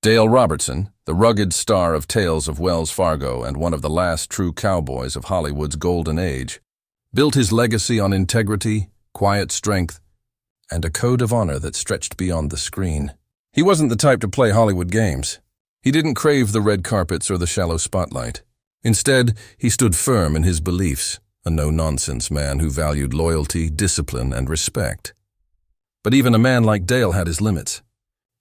Dale Robertson, the rugged star of Tales of Wells Fargo and one of the last true cowboys of Hollywood's golden age, built his legacy on integrity, quiet strength, and a code of honor that stretched beyond the screen. He wasn't the type to play Hollywood games. He didn't crave the red carpets or the shallow spotlight. Instead, he stood firm in his beliefs, a no-nonsense man who valued loyalty, discipline, and respect. But even a man like Dale had his limits.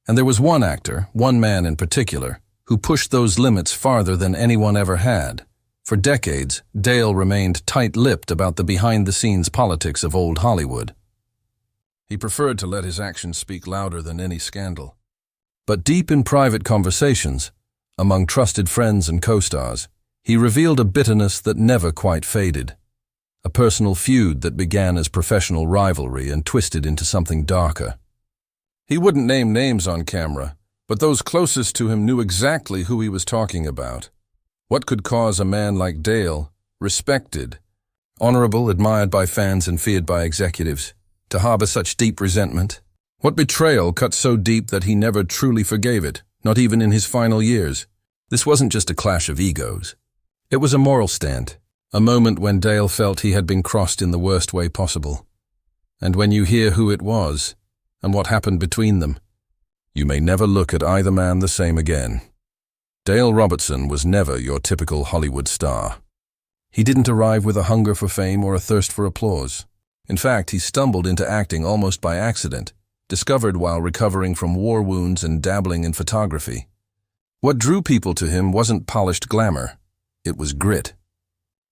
And there was one actor, one man in particular, who pushed those limits farther than anyone ever had. For decades, Dale remained tight-lipped about the behind-the-scenes politics of old Hollywood. He preferred to let his actions speak louder than any scandal. But deep in private conversations, among trusted friends and co-stars, he revealed a bitterness that never quite faded. A personal feud that began as professional rivalry and twisted into something darker. He wouldn't name names on camera, but those closest to him knew exactly who he was talking about. What could cause a man like Dale, respected, honorable, admired by fans and feared by executives, to harbor such deep resentment? What betrayal cut so deep that he never truly forgave it, not even in his final years? This wasn't just a clash of egos. It was a moral stand, a moment when Dale felt he had been crossed in the worst way possible. And when you hear who it was, and what happened between them, you may never look at either man the same again. Dale Robertson was never your typical Hollywood star. He didn't arrive with a hunger for fame or a thirst for applause. In fact, he stumbled into acting almost by accident, discovered while recovering from war wounds and dabbling in photography. What drew people to him wasn't polished glamour, it was grit.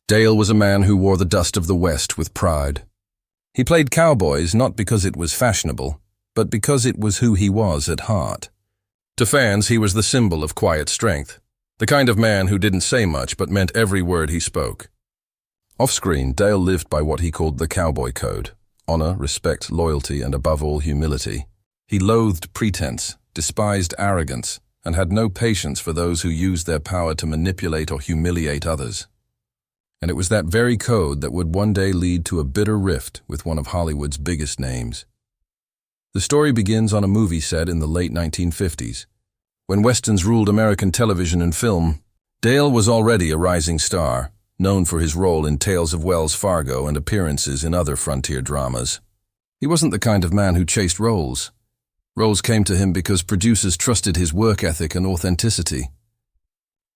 Dale was a man who wore the dust of the West with pride. He played cowboys not because it was fashionable, but because it was who he was at heart. To fans, he was the symbol of quiet strength, the kind of man who didn't say much but meant every word he spoke. Off-screen, Dale lived by what he called the cowboy code: honor, respect, loyalty, and above all, humility. He loathed pretense, despised arrogance, and had no patience for those who used their power to manipulate or humiliate others. And it was that very code that would one day lead to a bitter rift with one of Hollywood's biggest names. The story begins on a movie set in the late 1950s. When Westerns ruled American television and film, Dale was already a rising star, known for his role in Tales of Wells Fargo and appearances in other frontier dramas. He wasn't the kind of man who chased roles. Roles came to him because producers trusted his work ethic and authenticity.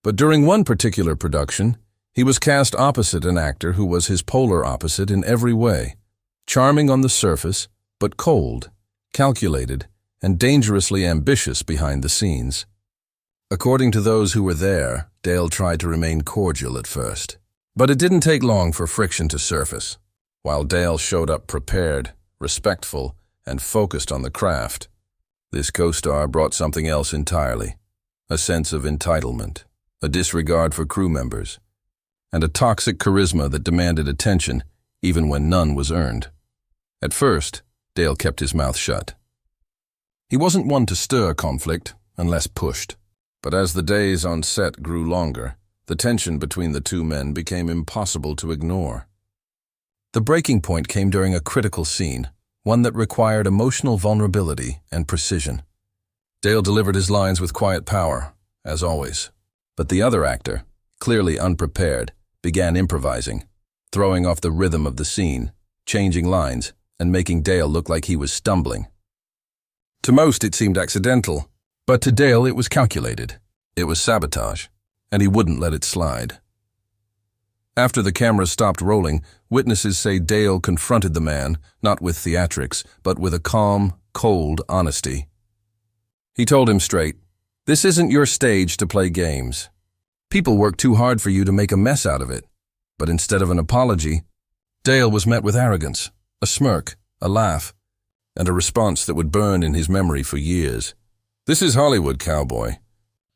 But during one particular production, he was cast opposite an actor who was his polar opposite in every way. Charming on the surface, but cold, calculated, and dangerously ambitious behind the scenes. According to those who were there, Dale tried to remain cordial at first. But it didn't take long for friction to surface. While Dale showed up prepared, respectful, and focused on the craft, this co-star brought something else entirely: a sense of entitlement, a disregard for crew members, and a toxic charisma that demanded attention even when none was earned. At first, Dale kept his mouth shut. He wasn't one to stir conflict unless pushed, but as the days on set grew longer, the tension between the two men became impossible to ignore. The breaking point came during a critical scene, one that required emotional vulnerability and precision. Dale delivered his lines with quiet power, as always, but the other actor, clearly unprepared, began improvising, throwing off the rhythm of the scene, changing lines, and making Dale look like he was stumbling. To most it seemed accidental, but to Dale it was calculated. It was sabotage, and he wouldn't let it slide. After the camera stopped rolling, witnesses say Dale confronted the man, not with theatrics, but with a calm, cold honesty. He told him straight, "This isn't your stage to play games. People work too hard for you to make a mess out of it." But instead of an apology, Dale was met with arrogance, a smirk, a laugh, and a response that would burn in his memory for years. "This is Hollywood, cowboy.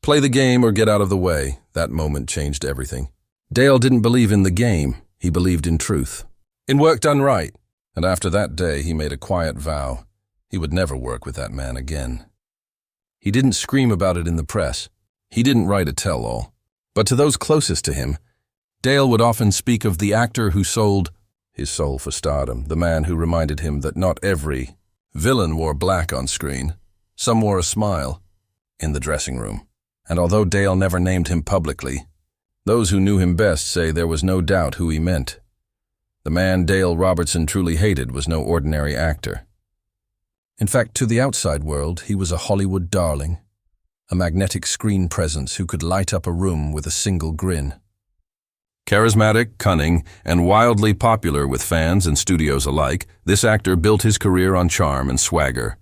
Play the game or get out of the way." That moment changed everything. Dale didn't believe in the game, he believed in truth, in work done right. And after that day, he made a quiet vow: he would never work with that man again. He didn't scream about it in the press. He didn't write a tell-all. But to those closest to him, Dale would often speak of the actor who sold his soul for stardom, the man who reminded him that not every villain wore black on screen. Some wore a smile. in the dressing room, and although Dale never named him publicly, those who knew him best say there was no doubt who he meant. The man Dale Robertson truly hated was no ordinary actor. In fact, to the outside world, he was a Hollywood darling, a magnetic screen presence who could light up a room with a single grin. Charismatic, cunning, and wildly popular with fans and studios alike, this actor built his career on charm and swagger.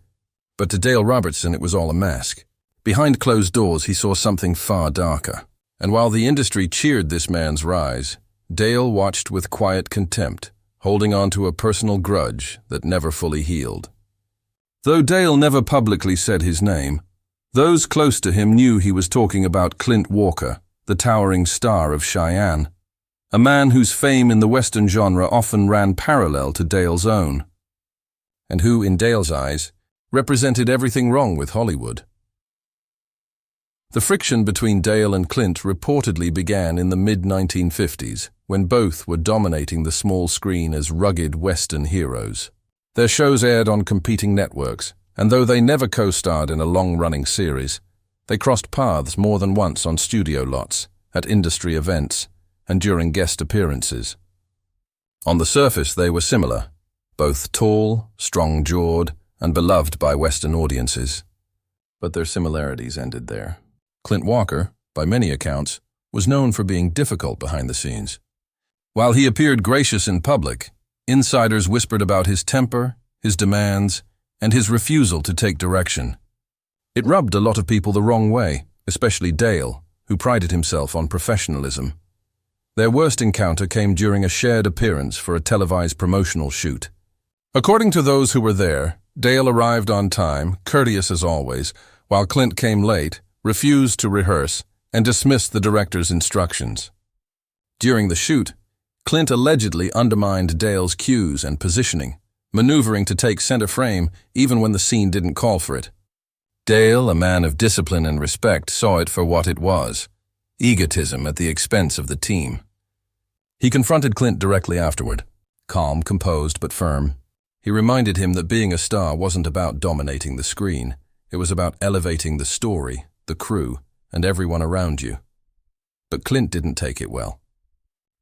But to Dale Robertson, it was all a mask. Behind closed doors, he saw something far darker. And while the industry cheered this man's rise, Dale watched with quiet contempt, holding on to a personal grudge that never fully healed. Though Dale never publicly said his name, those close to him knew he was talking about Clint Walker, the towering star of Cheyenne, a man whose fame in the Western genre often ran parallel to Dale's own, and who, in Dale's eyes, represented everything wrong with Hollywood. The friction between Dale and Clint reportedly began in the mid-1950s, when both were dominating the small screen as rugged Western heroes. Their shows aired on competing networks, and though they never co-starred in a long-running series, they crossed paths more than once on studio lots, at industry events, and during guest appearances. On the surface, they were similar, both tall, strong-jawed, and beloved by Western audiences. But their similarities ended there. Clint Walker, by many accounts, was known for being difficult behind the scenes. While he appeared gracious in public, insiders whispered about his temper, his demands, and his refusal to take direction. It rubbed a lot of people the wrong way, especially Dale, who prided himself on professionalism. Their worst encounter came during a shared appearance for a televised promotional shoot. According to those who were there, Dale arrived on time, courteous as always, while Clint came late, refused to rehearse, and dismissed the director's instructions. During the shoot, Clint allegedly undermined Dale's cues and positioning, maneuvering to take center frame even when the scene didn't call for it. Dale, a man of discipline and respect, saw it for what it was: egotism at the expense of the team. He confronted Clint directly afterward, calm, composed, but firm. He reminded him that being a star wasn't about dominating the screen. It was about elevating the story, the crew, and everyone around you. But Clint didn't take it well.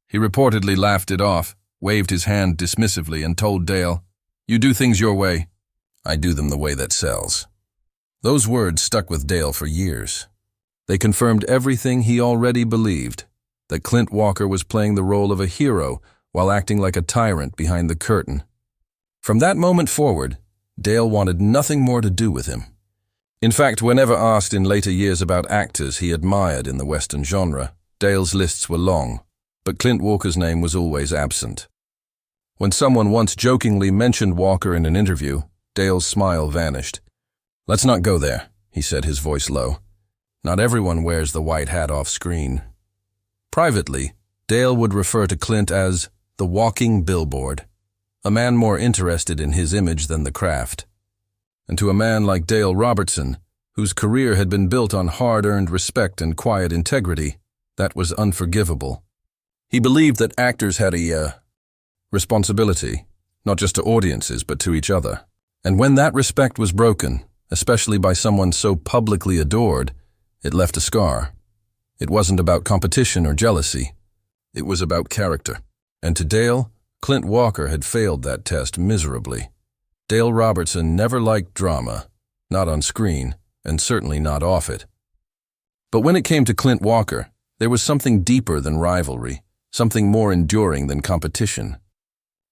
He reportedly laughed it off, waved his hand dismissively, and told Dale, "You do things your way. I do them the way that sells." Those words stuck with Dale for years. They confirmed everything he already believed, that Clint Walker was playing the role of a hero while acting like a tyrant behind the curtain. From that moment forward, Dale wanted nothing more to do with him. In fact, whenever asked in later years about actors he admired in the Western genre, Dale's lists were long, but Clint Walker's name was always absent. When someone once jokingly mentioned Walker in an interview, Dale's smile vanished. "Let's not go there," he said, his voice low. "Not everyone wears the white hat off screen." Privately, Dale would refer to Clint as the walking billboard, a man more interested in his image than the craft. And to a man like Dale Robertson, whose career had been built on hard-earned respect and quiet integrity, that was unforgivable. He believed that actors had a responsibility, not just to audiences but to each other. And when that respect was broken, especially by someone so publicly adored, it left a scar. It wasn't about competition or jealousy. It was about character. And to Dale, Clint Walker had failed that test miserably. Dale Robertson never liked drama, not on screen, and certainly not off it. But when it came to Clint Walker, there was something deeper than rivalry, something more enduring than competition.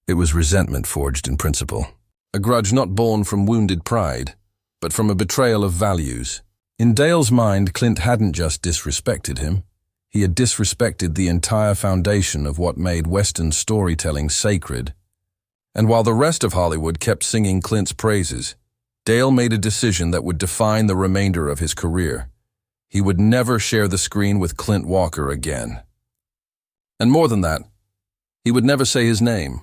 It was resentment forged in principle, a grudge not born from wounded pride, but from a betrayal of values. In Dale's mind, Clint hadn't just disrespected him. He had disrespected the entire foundation of what made Western storytelling sacred. And while the rest of Hollywood kept singing Clint's praises, Dale made a decision that would define the remainder of his career. He would never share the screen with Clint Walker again. And more than that, he would never say his name.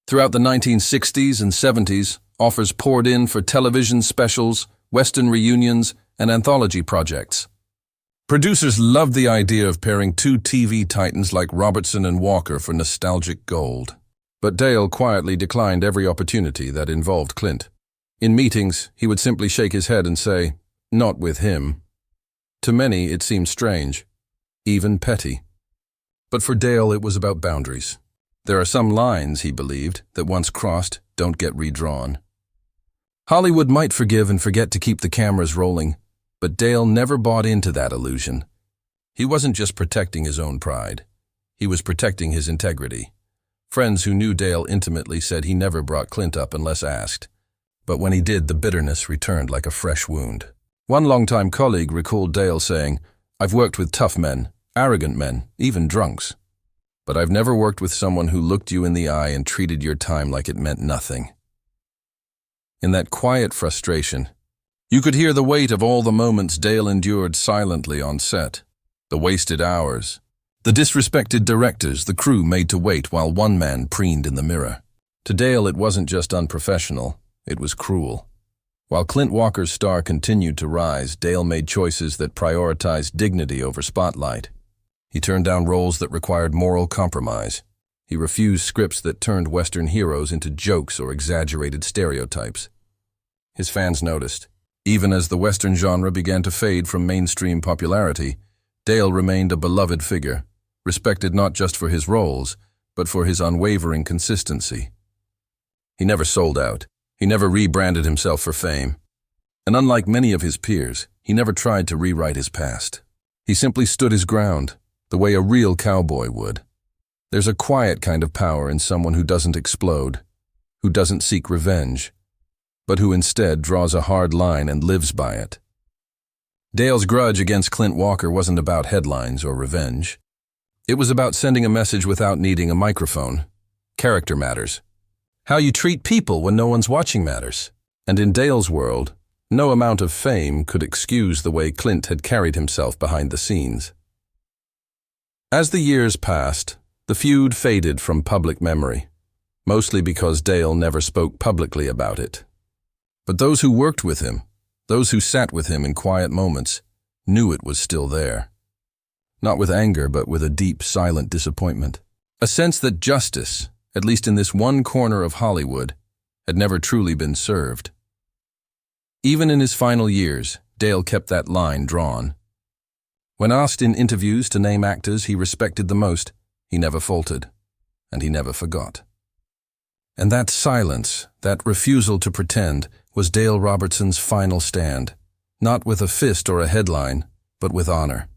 Throughout the 1960s and 70s, offers poured in for television specials, Western reunions, and anthology projects. Producers loved the idea of pairing two TV titans like Robertson and Walker for nostalgic gold. But Dale quietly declined every opportunity that involved Clint. In meetings, he would simply shake his head and say, Not with him. To many, it seemed strange, even petty. But for Dale, it was about boundaries. There are some lines, he believed, that once crossed, don't get redrawn. Hollywood might forgive and forget to keep the cameras rolling, but Dale never bought into that illusion. He wasn't just protecting his own pride. He was protecting his integrity. Friends who knew Dale intimately said he never brought Clint up unless asked. But when he did, the bitterness returned like a fresh wound. One longtime colleague recalled Dale saying, "I've worked with tough men, arrogant men, even drunks. But I've never worked with someone who looked you in the eye and treated your time like it meant nothing." In that quiet frustration, you could hear the weight of all the moments Dale endured silently on set. The wasted hours, the disrespected directors the crew made to wait while one man preened in the mirror. To Dale, it wasn't just unprofessional, it was cruel. While Clint Walker's star continued to rise, Dale made choices that prioritized dignity over spotlight. He turned down roles that required moral compromise. He refused scripts that turned Western heroes into jokes or exaggerated stereotypes. His fans noticed. Even as the Western genre began to fade from mainstream popularity, Dale remained a beloved figure, respected not just for his roles, but for his unwavering consistency. He never sold out. He never rebranded himself for fame. And unlike many of his peers, he never tried to rewrite his past. He simply stood his ground, the way a real cowboy would. There's a quiet kind of power in someone who doesn't explode, who doesn't seek revenge, but who instead draws a hard line and lives by it. Dale's grudge against Clint Walker wasn't about headlines or revenge. It was about sending a message without needing a microphone. Character matters. How you treat people when no one's watching matters. And in Dale's world, no amount of fame could excuse the way Clint had carried himself behind the scenes. As the years passed, the feud faded from public memory, mostly because Dale never spoke publicly about it. But those who worked with him, those who sat with him in quiet moments, knew it was still there. Not with anger, but with a deep, silent disappointment. A sense that justice, at least in this one corner of Hollywood, had never truly been served. Even in his final years, Dale kept that line drawn. When asked in interviews to name actors he respected the most, he never faltered, and he never forgot. And that silence, that refusal to pretend, was Dale Robertson's final stand, not with a fist or a headline, but with honor.